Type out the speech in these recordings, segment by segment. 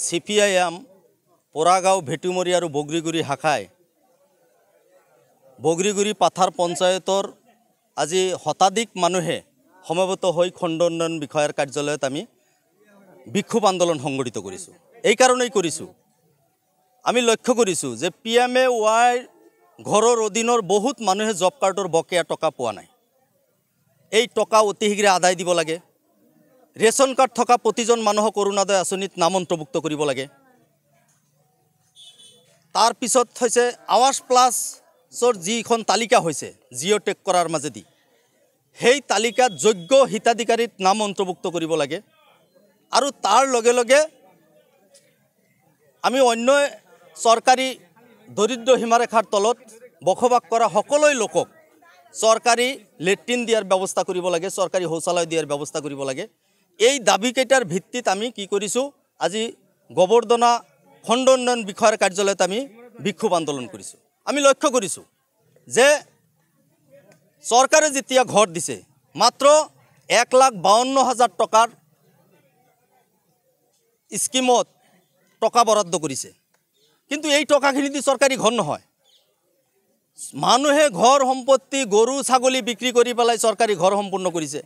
CPIM পোৰাগাঁও ভেটুমৰী আৰু বগৰীগুৰি শাখাই বগৰীগুৰি পাথাৰ পঞ্চায়তৰ আজি শতাধিক মানুহে সমবেত হৈ খণ্ড উন্নয়ন বিষয়াৰ কাৰ্যালয়ত আমি বিক্ষোভ আন্দোলন সংগঠিত কৰিছোঁ। এই কাৰণেই কৰিছোঁ, আমি লক্ষ্য কৰিছোঁ যে PMAY ঘৰৰ অধীনৰ বহুত মানুহে জব কাৰ্ডৰ বকেয়া টকা পোৱা নাই। এই টকা অতি শীঘ্ৰে আদায় দিব লাগে। ৰেচন কাৰ্ড থকা প্ৰতিজন মানুহক অৰুণোদয় আঁচনিত নাম অন্তৰ্ভুক্ত কৰিব লাগে। তাৰ পিছত হৈছে আৱাস প্লাছৰ যিখন তালিকা হৈছে জিঅ' টেগ কৰাৰ মাজেদি, সেই তালিকাত যোগ্য হিতাধিকাৰীত নাম অন্তৰ্ভুক্ত কৰিব লাগে। আৰু তাৰ লগে লগে আমি অন্য চৰকাৰী দৰিদ্ৰ সীমাৰেখাৰ তলত বসবাস কৰা সকলো লোকক চৰকাৰী লেট্ৰিন দিয়াৰ ব্যৱস্থা কৰিব লাগে, চৰকাৰী শৌচালয় দিয়াৰ ব্যৱস্থা কৰিব লাগে। এই দাবীকেইটাৰ ভিত্তিত আমি কি কৰিছোঁ, আজি গোবৰ্ধনা খণ্ড উন্নয়ন বিষয়াৰ কাৰ্যালয়ত আমি বিক্ষোভ আন্দোলন কৰিছোঁ। আমি লক্ষ্য কৰিছোঁ যে চৰকাৰে যেতিয়া ঘৰ দিছে মাত্ৰ 1,52,000 টকাৰ স্কিমত টকা বৰাদ্দ কৰিছে, কিন্তু এই টকাখিনি দি চৰকাৰী ঘৰ নহয়। মানুহে ঘৰ সম্পত্তি গৰু ছাগলী বিক্ৰী কৰি পেলাই চৰকাৰী ঘৰ সম্পূৰ্ণ কৰিছে।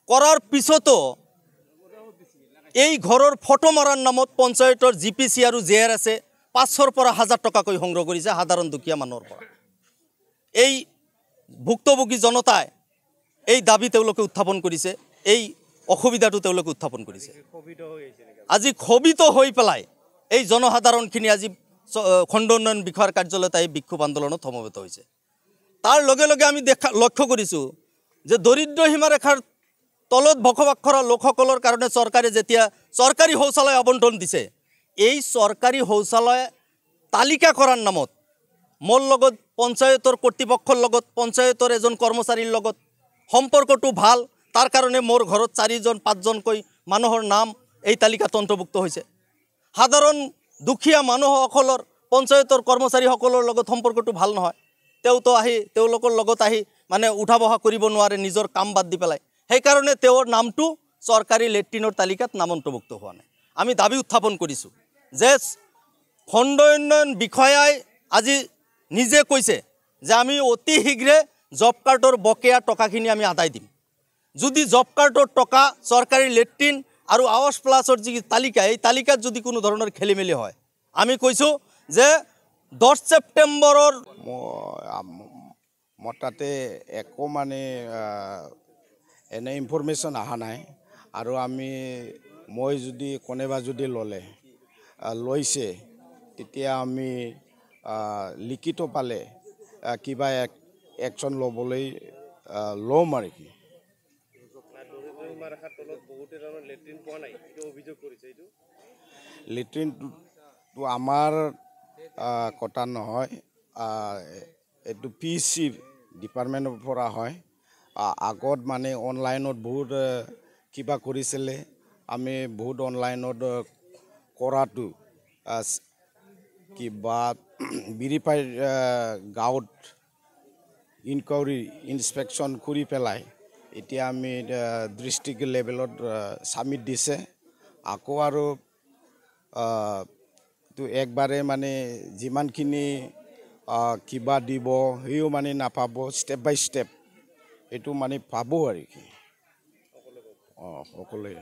কৰাৰ পিছতো এই ঘৰৰ ফটো মৰাৰ নামত পঞ্চায়তৰ GPC আৰু JR আছে 500 পৰা 1000 টকাকৈ সংগ্ৰহ কৰিছে সাধাৰণ দুখীয়া মানুহৰ পৰা। এই ভুক্তভোগী জনতাই এই দাবী তেওঁলোকে উত্থাপন কৰিছে, এই অসুবিধাটো তেওঁলোকে উত্থাপন কৰিছে। আজি ক্ষোভিত হৈ পেলাই এই জনসাধাৰণখিনি আজি খণ্ড উন্নয়ন বিষয়াৰ কাৰ্যালয়ত এই বিক্ষোভ আন্দোলনত সমবেত হৈছে। তাৰ লগে লগে আমি লক্ষ্য কৰিছোঁ যে দৰিদ্ৰ সীমাৰেখাৰ তলত বসবাস কৰা লোকসকলৰ কাৰণে চৰকাৰে যেতিয়া চৰকাৰী শৌচালয় আবণ্টন দিছে, এই চৰকাৰী শৌচালয় তালিকা কৰাৰ নামত মোৰ লগত পঞ্চায়তৰ কৰ্তৃপক্ষৰ লগত পঞ্চায়তৰ এজন কৰ্মচাৰীৰ লগত সম্পৰ্কটো ভাল, তাৰ কাৰণে মোৰ ঘৰত 4জন 5জনকৈ মানুহৰ নাম এই তালিকাত অন্তৰ্ভুক্ত হৈছে। সাধাৰণ দুখীয়া মানুহসকলৰ পঞ্চায়তৰ কৰ্মচাৰীসকলৰ লগত সম্পৰ্কটো ভাল নহয়। তেওঁলোকৰ লগত আহি মানে উঠা বহা কৰিব নোৱাৰে নিজৰ কাম বাদ দি পেলাই। সেইকাৰণে তেওঁৰ নামটো চৰকাৰী লেট্ৰিনৰ তালিকাত নাম অন্তৰ্ভুক্ত হোৱা নাই। আমি দাবী উত্থাপন কৰিছোঁ যে খণ্ড উন্নয়ন বিষয়াই আজি নিজে কৈছে যে আমি অতি শীঘ্ৰে জব কাৰ্ডৰ বকেয়া টকাখিনি আমি আদায় দিম। যদি জব কাৰ্ডৰ টকা চৰকাৰী লেট্ৰিন আৰু আৱাস প্লাছৰ যি তালিকা, এই তালিকাত যদি কোনো ধৰণৰ খেলিমেলি হয়, আমি কৈছোঁ যে 10 ছেপ্টেম্বৰৰ মোৰ তাতে একো মানে এনে ইনফৰমেশ্যন অহা নাই। আৰু মই যদি কোনোবা যদি লৈছে তেতিয়া আমি লিখিত পালে কিবা একশ্যন ল'বলৈ ল'ম আৰু কি। লেট্ৰিনটো আমাৰ কথা নহয়, এইটো PC ডিপাৰ্টমেণ্টৰ পৰা হয়। আগত মানে অনলাইনত বহুত কিবা কৰিছিলে, আমি বহুত অনলাইনত কৰাটো কিবা ভেৰিফাই গাঁৱত ইনকুৱাৰী ইনস্পেকশ্যন কৰি পেলাই এতিয়া আমি ডিষ্ট্ৰিক্ট লেভেলত ছাবমিট দিছে। আকৌ আৰু তো একবাৰে মানে যিমানখিনি কিবা দিব সেইও মানে নাপাব, ষ্টেপ বাই ষ্টেপ এইটো মানে পাব আৰু কি। সকলোৱে